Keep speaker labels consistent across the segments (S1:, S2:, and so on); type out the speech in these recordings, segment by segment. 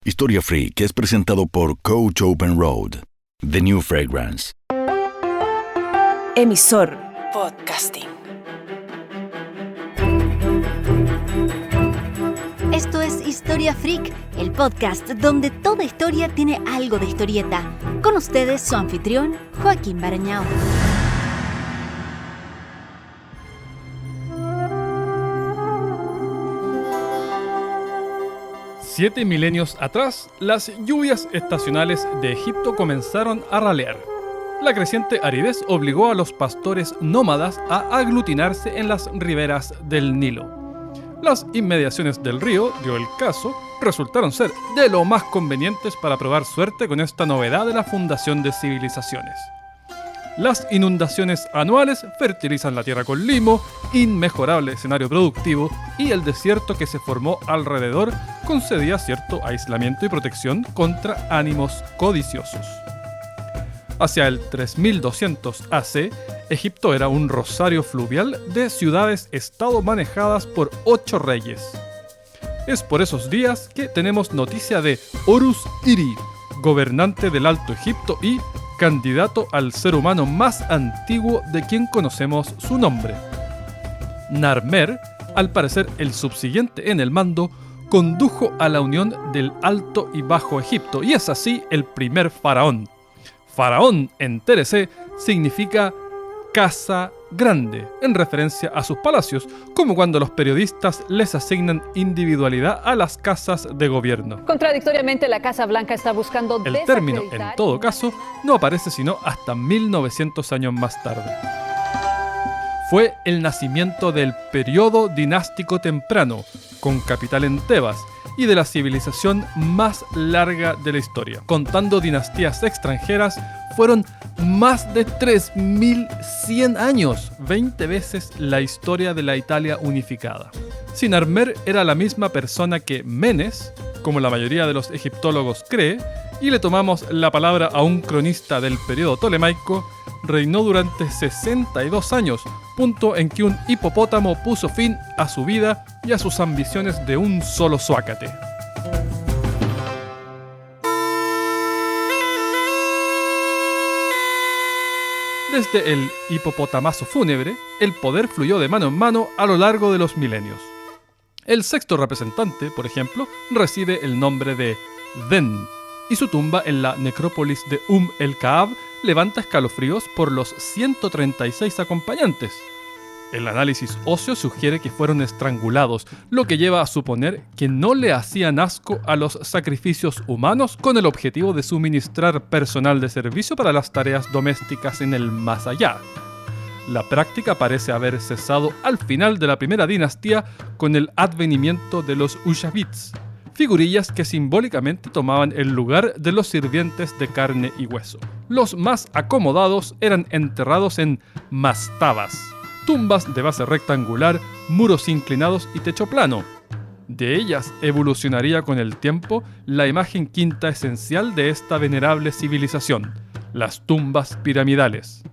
S1: Historia Freak es presentado por Coach Open Road, The New Fragrance.
S2: Emisor Podcasting.
S3: Esto es Historia Freak, el podcast donde toda historia tiene algo de historieta. Con ustedes su anfitrión, Joaquín Barañao.
S4: Siete milenios atrás, las lluvias estacionales de Egipto comenzaron a ralear. La creciente aridez obligó a los pastores nómadas a aglutinarse en las riberas del Nilo. Las inmediaciones del río, dio el caso, resultaron ser de lo más convenientes para probar suerte con esta novedad de la fundación de civilizaciones. Las inundaciones anuales fertilizan la tierra con limo, inmejorable escenario productivo, y el desierto que se formó alrededor concedía cierto aislamiento y protección contra ánimos codiciosos. Hacia el 3200 AC, Egipto era un rosario fluvial de ciudades-estado manejadas por 8 reyes. Es por esos días que tenemos noticia de Horus Iri, gobernante del Alto Egipto y candidato al ser humano más antiguo de quien conocemos su nombre. Narmer, al parecer el subsiguiente en el mando, condujo a la unión del Alto y Bajo Egipto y es así el primer faraón. Faraón en Teresé significa casa grande, en referencia a sus palacios, como cuando los periodistas les asignan individualidad a las casas de gobierno.
S5: Contradictoriamente, la Casa Blanca está buscando
S4: el término, en todo caso, no aparece sino hasta 1900 años más tarde. Fue el nacimiento del periodo dinástico temprano, con capital en Tebas, y de la civilización más larga de la historia. Contando dinastías extranjeras, fueron más de 3100 años, 20 veces la historia de la Italia unificada. Sinarmer era la misma persona que Menes, como la mayoría de los egiptólogos cree, y le tomamos la palabra a un cronista del periodo tolemaico, reinó durante 62 años, punto en que un hipopótamo puso fin a su vida y a sus ambiciones de un solo zócate. Desde el hipopotamazo fúnebre, el poder fluyó de mano en mano a lo largo de los milenios. El sexto representante, por ejemplo, recibe el nombre de Den, y su tumba en la necrópolis de el-Kaab levanta escalofríos por los 136 acompañantes. El análisis óseo sugiere que fueron estrangulados, lo que lleva a suponer que no le hacían asco a los sacrificios humanos con el objetivo de suministrar personal de servicio para las tareas domésticas en el más allá. La práctica parece haber cesado al final de la primera dinastía con el advenimiento de los Ushabits, figurillas que simbólicamente tomaban el lugar de los sirvientes de carne y hueso. Los más acomodados eran enterrados en mastabas, tumbas de base rectangular, muros inclinados y techo plano. De ellas evolucionaría con el tiempo la imagen quinta esencial de esta venerable civilización, las tumbas piramidales.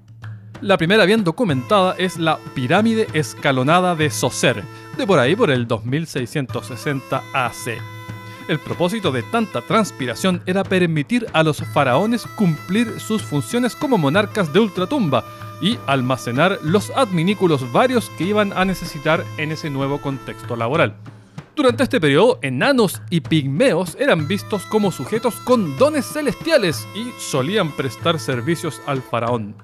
S4: La primera bien documentada es la pirámide escalonada de Zoser, de por ahí por el 2660 AC. El propósito de tanta transpiración era permitir a los faraones cumplir sus funciones como monarcas de ultratumba y almacenar los adminículos varios que iban a necesitar en ese nuevo contexto laboral. Durante este periodo, enanos y pigmeos eran vistos como sujetos con dones celestiales y solían prestar servicios al faraón.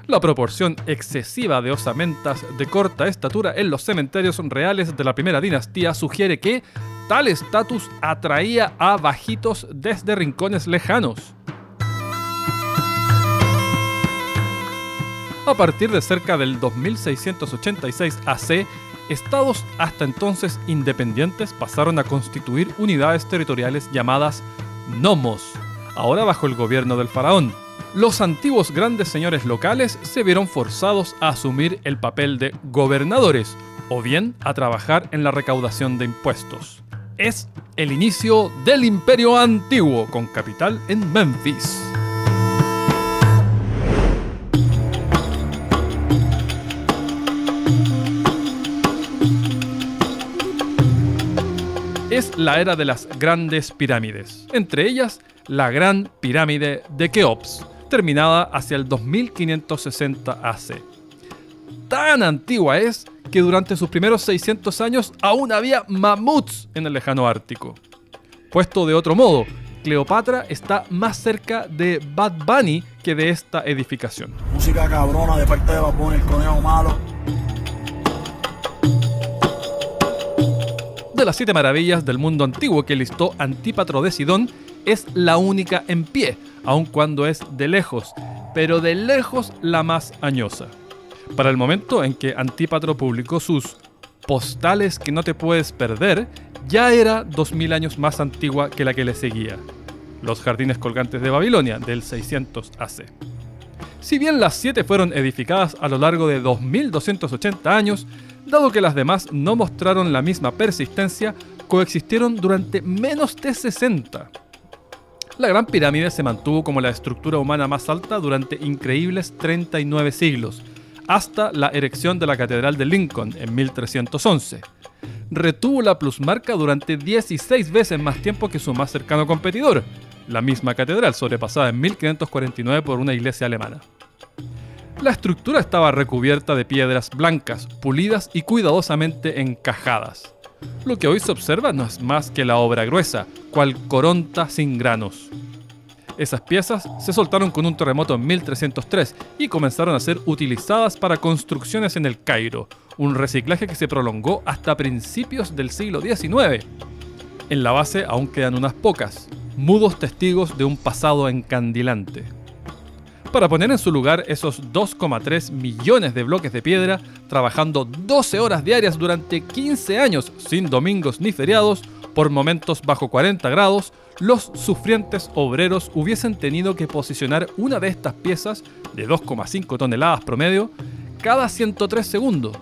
S4: La proporción excesiva de osamentas de corta estatura en los cementerios reales de la primera dinastía sugiere que tal estatus atraía a bajitos desde rincones lejanos. A partir de cerca del 2686 AC, estados hasta entonces independientes pasaron a constituir unidades territoriales llamadas nomos, ahora bajo el gobierno del faraón. Los antiguos grandes señores locales se vieron forzados a asumir el papel de gobernadores o bien a trabajar en la recaudación de impuestos. Es el inicio del Imperio Antiguo, con capital en Memphis. Es es la era de las grandes pirámides, entre ellas la Gran Pirámide de Keops, terminada hacia el 2560 AC. Tan antigua es que durante sus primeros 600 años aún había mamuts en el lejano Ártico. Puesto de otro modo, Cleopatra está más cerca de Bad Bunny que de esta edificación.
S6: Música cabrona de parte de Bad Bunny, el conejo malo.
S4: De las 7 maravillas del mundo antiguo que listó Antípatro de Sidón, es la única en pie, aun cuando es de lejos, pero de lejos la más añosa. Para el momento en que Antípatro publicó sus postales que no te puedes perder, ya era 2000 años más antigua que la que le seguía, los jardines colgantes de Babilonia, del 600 AC. Si bien las 7 fueron edificadas a lo largo de 2280 años, dado que las demás no mostraron la misma persistencia, coexistieron durante menos de 60. La Gran Pirámide se mantuvo como la estructura humana más alta durante increíbles 39 siglos, hasta la erección de la Catedral de Lincoln en 1311. Retuvo la plusmarca durante 16 veces más tiempo que su más cercano competidor, la misma catedral, sobrepasada en 1549 por una iglesia alemana. La estructura estaba recubierta de piedras blancas, pulidas y cuidadosamente encajadas. Lo que hoy se observa no es más que la obra gruesa, cual coronta sin granos. Esas piezas se soltaron con un terremoto en 1303 y comenzaron a ser utilizadas para construcciones en el Cairo, un reciclaje que se prolongó hasta principios del siglo XIX. En la base aún quedan unas pocas, mudos testigos de un pasado encandilante. Para poner en su lugar esos 2,3 millones de bloques de piedra, trabajando 12 horas diarias durante 15 años, sin domingos ni feriados, por momentos bajo 40 grados, los sufrientes obreros hubiesen tenido que posicionar una de estas piezas, de 2,5 toneladas promedio, cada 103 segundos.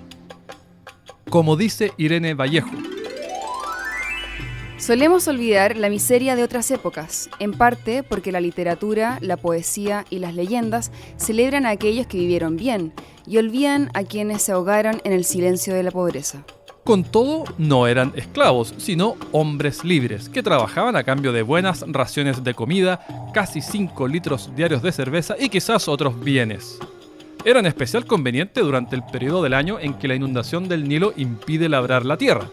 S4: Como dice Irene Vallejo:
S7: solemos olvidar la miseria de otras épocas, en parte porque la literatura, la poesía y las leyendas celebran a aquellos que vivieron bien y olvidan a quienes se ahogaron en el silencio de la pobreza.
S4: Con todo, no eran esclavos, sino hombres libres, que trabajaban a cambio de buenas raciones de comida, casi 5 litros diarios de cerveza y quizás otros bienes. Era en especial conveniente durante el periodo del año en que la inundación del Nilo impide labrar la tierra.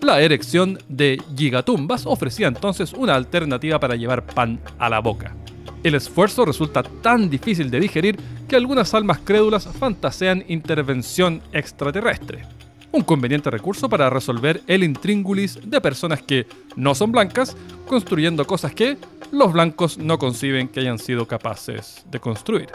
S4: La erección de gigatumbas ofrecía entonces una alternativa para llevar pan a la boca. El esfuerzo resulta tan difícil de digerir que algunas almas crédulas fantasean intervención extraterrestre. Un conveniente recurso para resolver el intríngulis de personas que no son blancas, construyendo cosas que los blancos no conciben que hayan sido capaces de construir.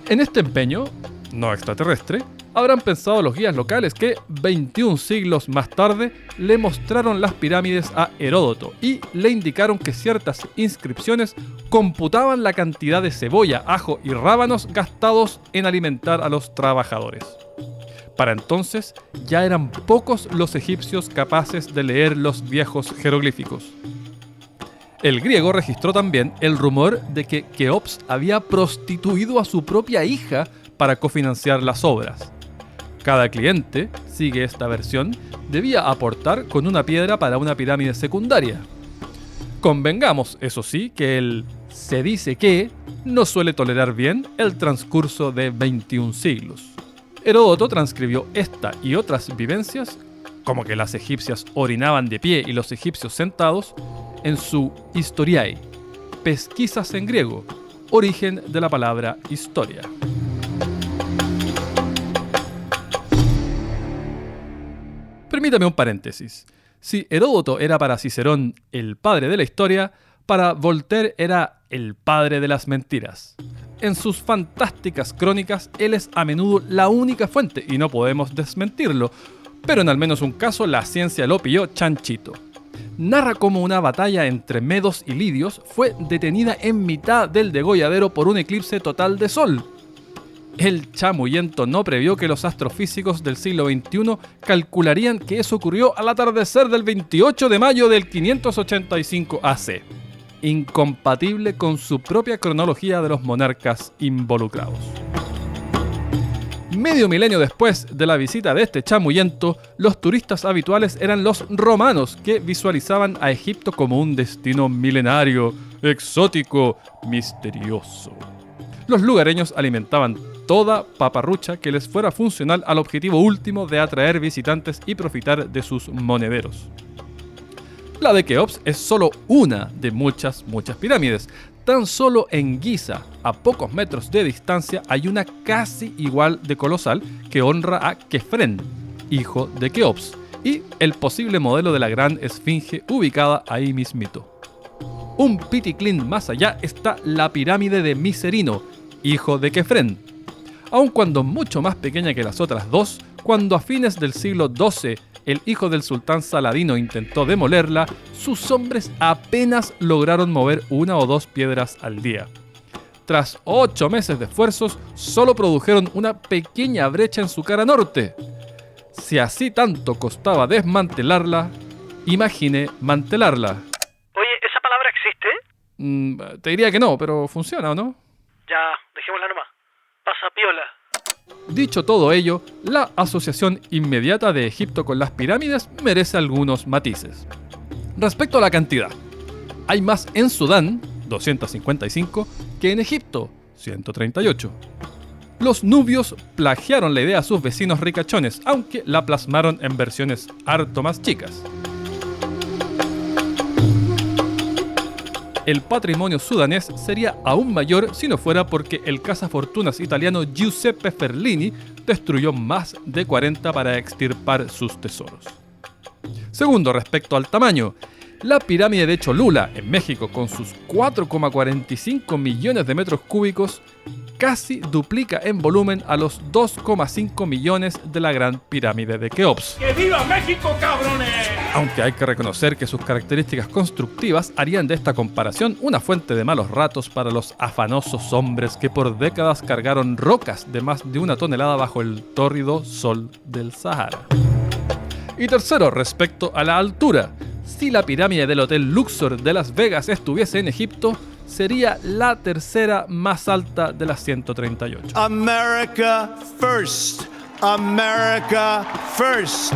S4: En este empeño, no extraterrestre, habrán pensado los guías locales que 21 siglos más tarde le mostraron las pirámides a Heródoto y le indicaron que ciertas inscripciones computaban la cantidad de cebolla, ajo y rábanos gastados en alimentar a los trabajadores. Para entonces ya eran pocos los egipcios capaces de leer los viejos jeroglíficos. El griego registró también el rumor de que Keops había prostituido a su propia hija para cofinanciar las obras. Cada cliente, sigue esta versión, debía aportar con una piedra para una pirámide secundaria. Convengamos, eso sí, que el se dice que no suele tolerar bien el transcurso de 21 siglos. Heródoto transcribió esta y otras vivencias, como que las egipcias orinaban de pie y los egipcios sentados, en su Historiae, pesquisas en griego, origen de la palabra historia. Permítame un paréntesis. Si Heródoto era para Cicerón el padre de la historia, para Voltaire era el padre de las mentiras. En sus fantásticas crónicas, él es a menudo la única fuente y no podemos desmentirlo, pero en al menos un caso la ciencia lo pilló chanchito. Narra cómo una batalla entre medos y lidios fue detenida en mitad del degolladero por un eclipse total de sol. El chamullento no previó que los astrofísicos del siglo XXI calcularían que eso ocurrió al atardecer del 28 de mayo del 585 AC, incompatible con su propia cronología de los monarcas involucrados. Medio milenio después de la visita de este chamullento, los turistas habituales eran los romanos, que visualizaban a Egipto como un destino milenario, exótico, misterioso. Los lugareños alimentaban toda paparrucha que les fuera funcional al objetivo último de atraer visitantes y profitar de sus monederos. La de Keops es solo una de muchas pirámides. Tan solo en Giza, a pocos metros de distancia, hay una casi igual de colosal que honra a Kefren, hijo de Keops, y el posible modelo de la gran esfinge ubicada ahí mismito. Un piticlín más allá está la pirámide de Micerino, hijo de Kefren. Aun cuando mucho más pequeña que las otras dos, cuando a fines del siglo XII el hijo del sultán Saladino intentó demolerla, sus hombres apenas lograron mover 1 o 2 piedras al día. Tras 8 meses de esfuerzos, solo produjeron una pequeña brecha en su cara norte. Si así tanto costaba desmantelarla, imagine mantelarla.
S8: Oye, ¿esa palabra existe?
S4: Te diría que no, pero funciona, ¿o no?
S8: Ya, dejémosla nomás. Pasa piola.
S4: Dicho todo ello, la asociación inmediata de Egipto con las pirámides merece algunos matices. Respecto a la cantidad, hay más en Sudán, 255, que en Egipto, 138. Los nubios plagiaron la idea a sus vecinos ricachones, aunque la plasmaron en versiones harto más chicas. El patrimonio sudanés sería aún mayor si no fuera porque el cazafortunas italiano Giuseppe Ferlini destruyó más de 40 para extirpar sus tesoros. Segundo, respecto al tamaño, la pirámide de Cholula, en México, con sus 4,45 millones de metros cúbicos, casi duplica en volumen a los 2,5 millones de la Gran Pirámide de Keops.
S6: ¡Que viva México, cabrones!
S4: Aunque hay que reconocer que sus características constructivas harían de esta comparación una fuente de malos ratos para los afanosos hombres que por décadas cargaron rocas de más de 1 tonelada bajo el tórrido sol del Sahara. Y tercero, respecto a la altura. Si la pirámide del Hotel Luxor de Las Vegas estuviese en Egipto, sería la tercera más alta de las 138.
S9: America first. America first.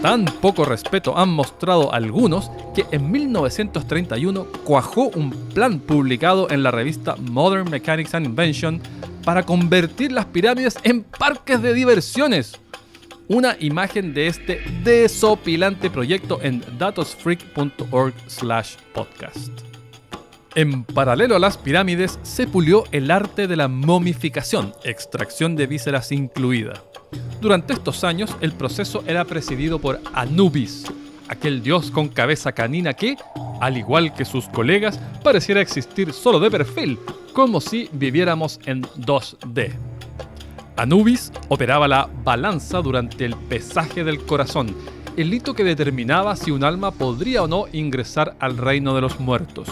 S4: Tan poco respeto han mostrado algunos que en 1931 cuajó un plan publicado en la revista Modern Mechanics and Invention para convertir las pirámides en parques de diversiones. Una imagen de este desopilante proyecto en datosfreak.org/podcast. En paralelo a las pirámides, se pulió el arte de la momificación, extracción de vísceras incluida. Durante estos años, el proceso era presidido por Anubis, aquel dios con cabeza canina que, al igual que sus colegas, pareciera existir solo de perfil, como si viviéramos en 2D. Anubis operaba la balanza durante el pesaje del corazón, el hito que determinaba si un alma podría o no ingresar al reino de los muertos.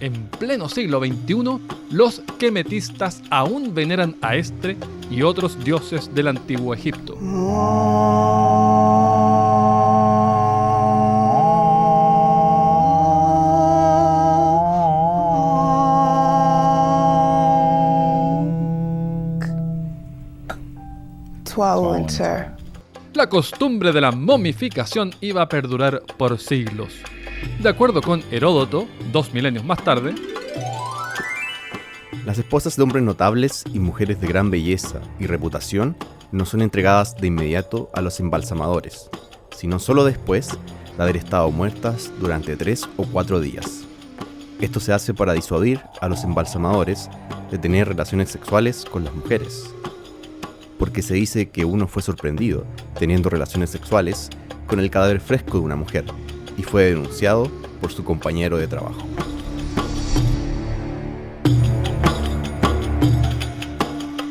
S4: En pleno siglo XXI, los kemetistas aún veneran a este y otros dioses del antiguo Egipto. La costumbre de la momificación iba a perdurar por siglos. De acuerdo con Heródoto, 2 milenios más tarde,
S10: las esposas de hombres notables y mujeres de gran belleza y reputación no son entregadas de inmediato a los embalsamadores, sino solo después de haber estado muertas durante 3 o 4 días. Esto se hace para disuadir a los embalsamadores de tener relaciones sexuales con las mujeres, porque se dice que uno fue sorprendido teniendo relaciones sexuales con el cadáver fresco de una mujer y fue denunciado por su compañero de trabajo.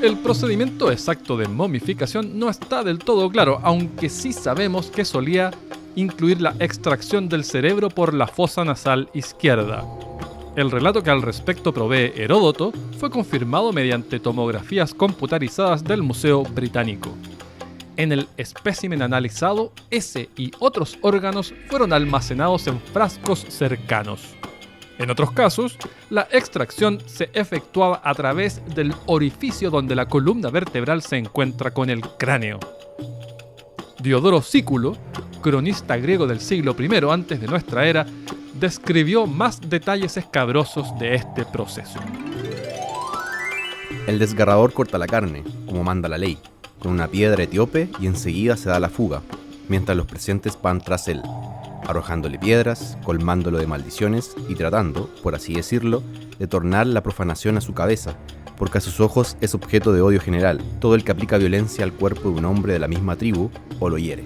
S4: El procedimiento exacto de momificación no está del todo claro, aunque sí sabemos que solía incluir la extracción del cerebro por la fosa nasal izquierda. El relato que al respecto provee Heródoto fue confirmado mediante tomografías computarizadas del Museo Británico. En el espécimen analizado, ese y otros órganos fueron almacenados en frascos cercanos. En otros casos, la extracción se efectuaba a través del orificio donde la columna vertebral se encuentra con el cráneo. Diodoro Sículo, cronista griego del siglo I antes de nuestra era, describió más detalles escabrosos de este proceso.
S10: El desgarrador corta la carne, como manda la ley, con una piedra etíope y enseguida se da la fuga, mientras los presentes van tras él, arrojándole piedras, colmándolo de maldiciones y tratando, por así decirlo, de tornar la profanación a su cabeza, porque a sus ojos es objeto de odio general todo el que aplica violencia al cuerpo de un hombre de la misma tribu o lo hiere.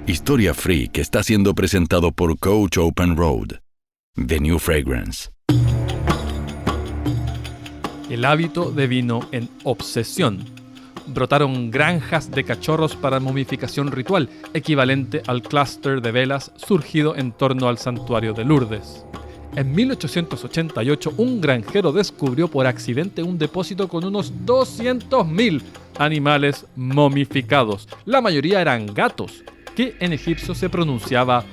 S1: Historia Freak está siendo presentado por Coach Open Road, The New Fragrance.
S4: El hábito devino en obsesión. Brotaron granjas de cachorros para momificación ritual, equivalente al clúster de velas surgido en torno al santuario de Lourdes. En 1888, un granjero descubrió por accidente un depósito con unos 200.000 animales momificados. La mayoría eran gatos, que en egipcio se pronunciaba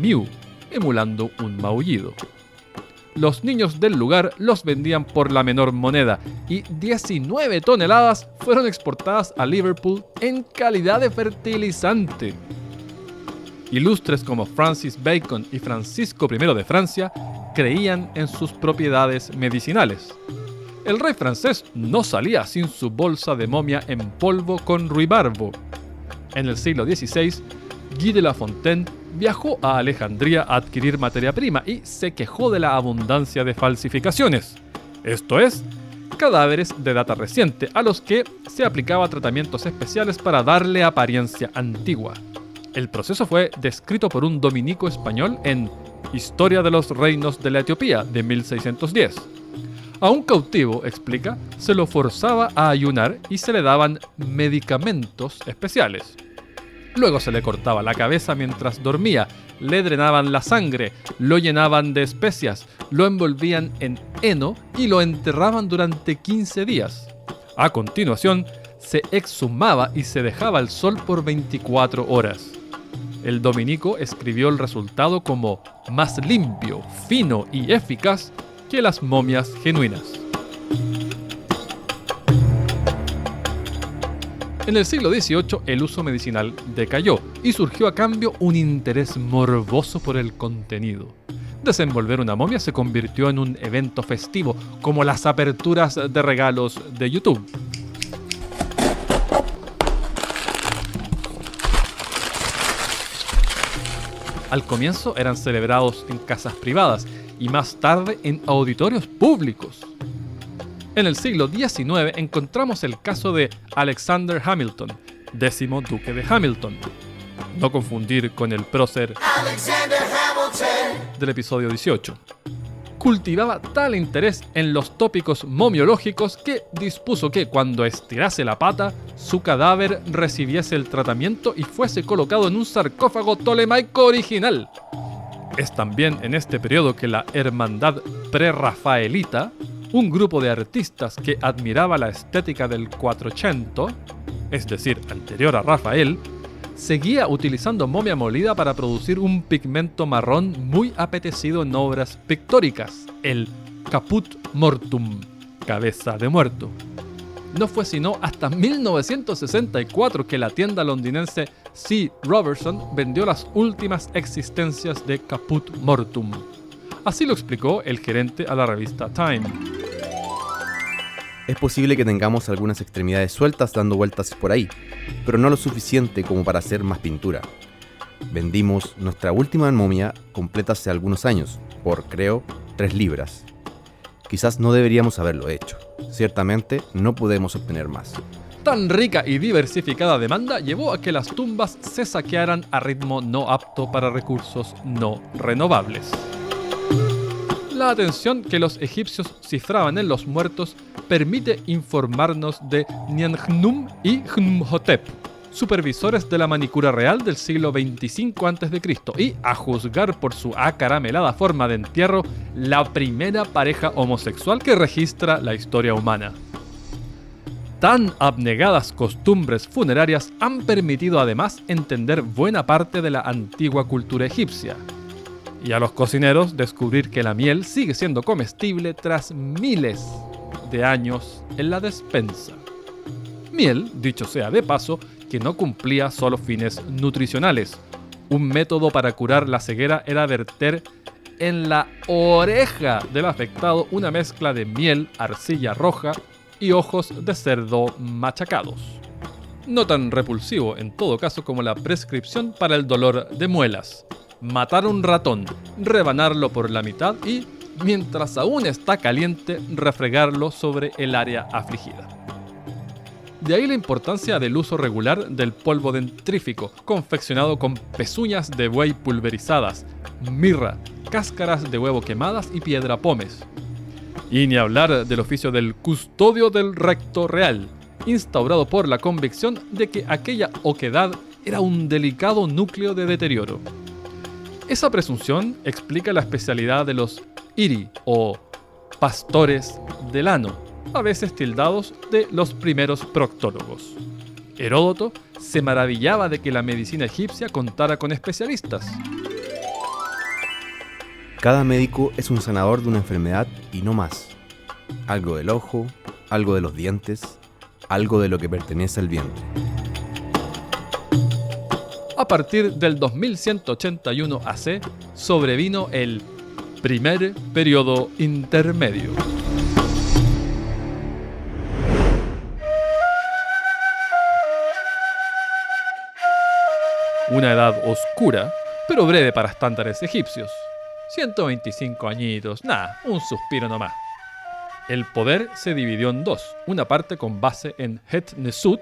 S4: miu, emulando un maullido. Los niños del lugar los vendían por la menor moneda y 19 toneladas fueron exportadas a Liverpool en calidad de fertilizante. Ilustres como Francis Bacon y Francisco I de Francia creían en sus propiedades medicinales. El rey francés no salía sin su bolsa de momia en polvo con ruibarbo. En el siglo XVI, Guy de La Fontaine viajó a Alejandría a adquirir materia prima y se quejó de la abundancia de falsificaciones, esto es, cadáveres de data reciente a los que se aplicaba tratamientos especiales para darle apariencia antigua. El proceso fue descrito por un dominico español en Historia de los Reinos de la Etiopía de 1610. A un cautivo, explica, se lo forzaba a ayunar y se le daban medicamentos especiales. Luego se le cortaba la cabeza mientras dormía, le drenaban la sangre, lo llenaban de especias, lo envolvían en heno y lo enterraban durante 15 días. A continuación, se exhumaba y se dejaba al sol por 24 horas. El dominico escribió el resultado como más limpio, fino y eficaz que las momias genuinas. En el siglo XVIII el uso medicinal decayó y surgió a cambio un interés morboso por el contenido. Desenvolver una momia se convirtió en un evento festivo, como las aperturas de regalos de YouTube. Al comienzo eran celebrados en casas privadas y más tarde en auditorios públicos. En el siglo XIX encontramos el caso de Alexander Hamilton, 10º duque de Hamilton. No confundir con el prócer del episodio 18. Cultivaba tal interés en los tópicos momiológicos que dispuso que cuando estirase la pata, su cadáver recibiese el tratamiento y fuese colocado en un sarcófago tolemaico original. Es también en este periodo que la Hermandad Prerrafaelita, un grupo de artistas que admiraba la estética del Quattrocento, es decir, anterior a Rafael, seguía utilizando momia molida para producir un pigmento marrón muy apetecido en obras pictóricas, el caput mortum, cabeza de muerto. No fue sino hasta 1964 que la tienda londinense C. Robertson vendió las últimas existencias de caput mortum. Así lo explicó el gerente a la revista Time.
S10: Es posible que tengamos algunas extremidades sueltas dando vueltas por ahí, pero no lo suficiente como para hacer más pintura. Vendimos nuestra última momia completa hace algunos años, por, creo, 3 libras. Quizás no deberíamos haberlo hecho. Ciertamente no podemos obtener más.
S4: Tan rica y diversificada demanda llevó a que las tumbas se saquearan a ritmo no apto para recursos no renovables. La atención que los egipcios cifraban en los muertos permite informarnos de Nianchchnum y Chnumhotep, supervisores de la manicura real del siglo XXV a.C. y, a juzgar por su acaramelada forma de entierro, la primera pareja homosexual que registra la historia humana. Tan abnegadas costumbres funerarias han permitido además entender buena parte de la antigua cultura egipcia. y a los cocineros descubrir que la miel sigue siendo comestible tras miles de años en la despensa. Miel, dicho sea de paso, que no cumplía solo fines nutricionales. Un método para curar la ceguera era verter en la oreja del afectado una mezcla de miel, arcilla roja y ojos de cerdo machacados. No tan repulsivo en todo caso como la prescripción para el dolor de muelas. Matar un ratón, rebanarlo por la mitad y, mientras aún está caliente, refregarlo sobre el área afligida. De ahí la importancia del uso regular del polvo dentrífico, confeccionado con pezuñas de buey pulverizadas, mirra, cáscaras de huevo quemadas y piedra pómez. Y ni hablar del oficio del custodio del recto real, instaurado por la convicción de que aquella oquedad era un delicado núcleo de deterioro. Esa presunción explica la especialidad de los iri o pastores del ano, a veces tildados de los primeros proctólogos. Heródoto se maravillaba de que la medicina egipcia contara con especialistas.
S10: Cada médico es un sanador de una enfermedad y no más. Algo del ojo, algo de los dientes, algo de lo que pertenece al vientre.
S4: A partir del 2181 AC, sobrevino el primer periodo intermedio. Una edad oscura, pero breve para estándares egipcios. 125 añitos, un suspiro nomás. El poder se dividió en dos, una parte con base en Het-Nesut,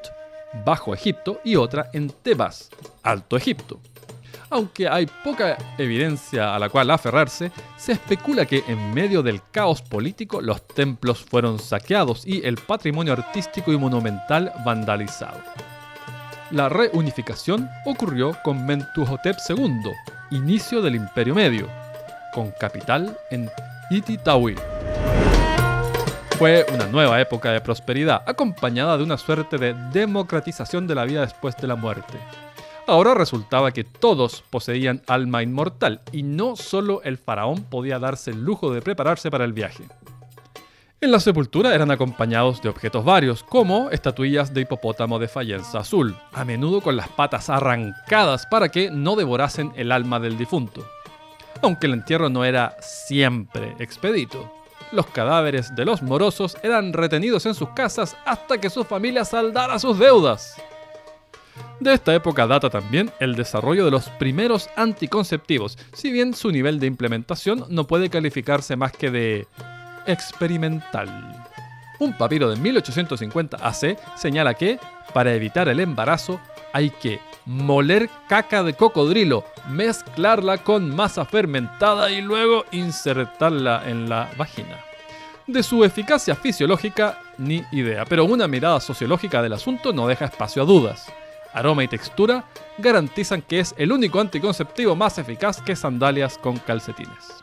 S4: Bajo Egipto, y otra en Tebas, Alto Egipto. Aunque hay poca evidencia a la cual aferrarse, se especula que en medio del caos político los templos fueron saqueados y el patrimonio artístico y monumental vandalizado. La reunificación ocurrió con Mentuhotep II, inicio del Imperio Medio, con capital en Ititawi. Fue una nueva época de prosperidad, acompañada de una suerte de democratización de la vida después de la muerte. Ahora resultaba que todos poseían alma inmortal, y no solo el faraón podía darse el lujo de prepararse para el viaje. En la sepultura eran acompañados de objetos varios, como estatuillas de hipopótamo de fayenza azul, a menudo con las patas arrancadas para que no devorasen el alma del difunto. Aunque el entierro no era siempre expedito. Los cadáveres de los morosos eran retenidos en sus casas hasta que su familia saldara sus deudas. De esta época data también el desarrollo de los primeros anticonceptivos, si bien su nivel de implementación no puede calificarse más que de experimental. Un papiro de 1850 AC señala que, para evitar el embarazo, hay que moler caca de cocodrilo, mezclarla con masa fermentada y luego insertarla en la vagina. De su eficacia fisiológica, ni idea, pero una mirada sociológica del asunto no deja espacio a dudas. Aroma y textura garantizan que es el único anticonceptivo más eficaz que sandalias con calcetines.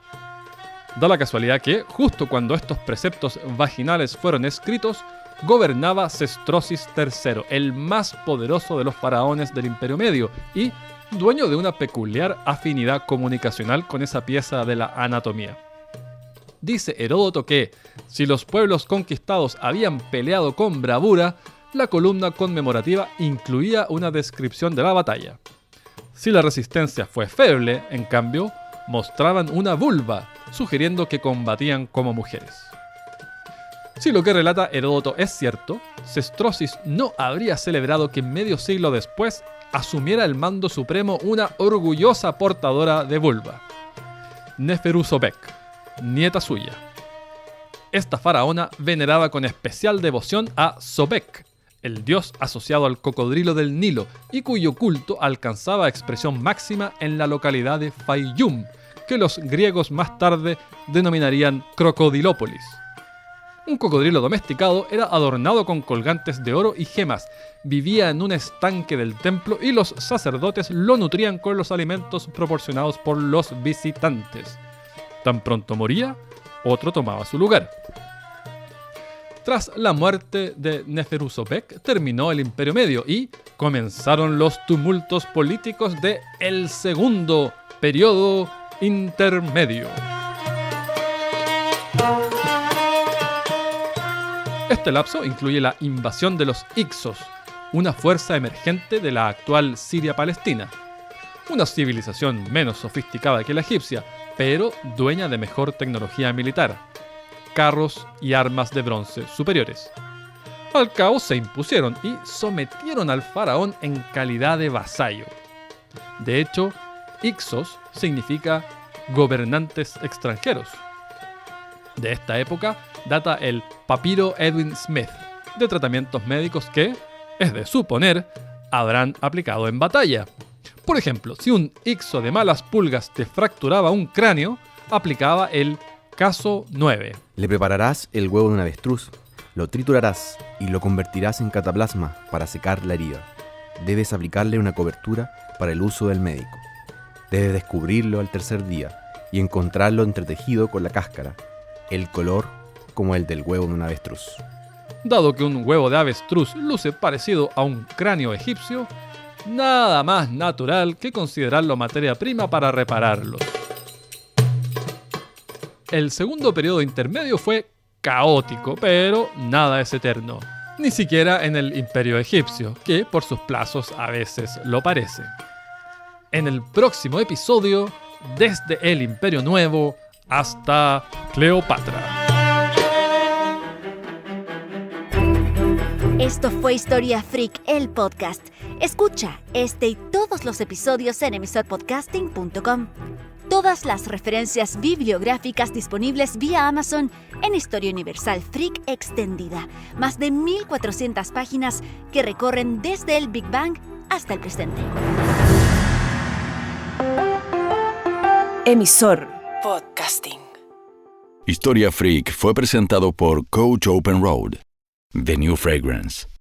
S4: Da la casualidad que, justo cuando estos preceptos vaginales fueron escritos, gobernaba Sestrosis III, el más poderoso de los faraones del Imperio Medio y dueño de una peculiar afinidad comunicacional con esa pieza de la anatomía. Dice Heródoto que, si los pueblos conquistados habían peleado con bravura, la columna conmemorativa incluía una descripción de la batalla. Si la resistencia fue feble, en cambio, mostraban una vulva, sugiriendo que combatían como mujeres. Si lo que relata Heródoto es cierto, Sestrosis no habría celebrado que medio siglo después asumiera el mando supremo una orgullosa portadora de vulva, Neferu Sobek, nieta suya. Esta faraona veneraba con especial devoción a Sobek, el dios asociado al cocodrilo del Nilo y cuyo culto alcanzaba expresión máxima en la localidad de Fayum, que los griegos más tarde denominarían Crocodilópolis. Un cocodrilo domesticado era adornado con colgantes de oro y gemas, vivía en un estanque del templo y los sacerdotes lo nutrían con los alimentos proporcionados por los visitantes. Tan pronto moría, otro tomaba su lugar. Tras la muerte de Neferu Sobek, terminó el Imperio Medio y comenzaron los tumultos políticos de el segundo periodo intermedio. Este lapso incluye la invasión de los Hyksos, una fuerza emergente de la actual Siria-Palestina. Una civilización menos sofisticada que la egipcia, pero dueña de mejor tecnología militar, carros y armas de bronce superiores. Al cabo se impusieron y sometieron al faraón en calidad de vasallo. De hecho, Hyksos significa gobernantes extranjeros. De esta época data el papiro Edwin Smith de tratamientos médicos que, es de suponer, habrán aplicado en batalla. Por ejemplo, si un Hykso de malas pulgas te fracturaba un cráneo, aplicaba el caso 9.
S10: Le prepararás el huevo de un avestruz, lo triturarás y lo convertirás en cataplasma para secar la herida. Debes aplicarle una cobertura para el uso del médico. Debes descubrirlo al tercer día y encontrarlo entretejido con la cáscara, el color como el del huevo de un avestruz.
S4: Dado que un huevo de avestruz luce parecido a un cráneo egipcio, nada más natural que considerarlo materia prima para repararlos. El segundo periodo intermedio fue caótico, pero nada es eterno. Ni siquiera en el Imperio egipcio, que por sus plazos a veces lo parece. En el próximo episodio, desde el Imperio Nuevo hasta Cleopatra.
S3: Esto fue Historia Freak, el podcast. Escucha este y todos los episodios en emisorpodcasting.com. Todas las referencias bibliográficas disponibles vía Amazon en Historia Universal Freak Extendida. Más de 1400 páginas que recorren desde el Big Bang hasta el presente.
S2: Emisor Podcasting.
S1: Historia Freak fue presentado por Coach Open Road, The New Fragrance.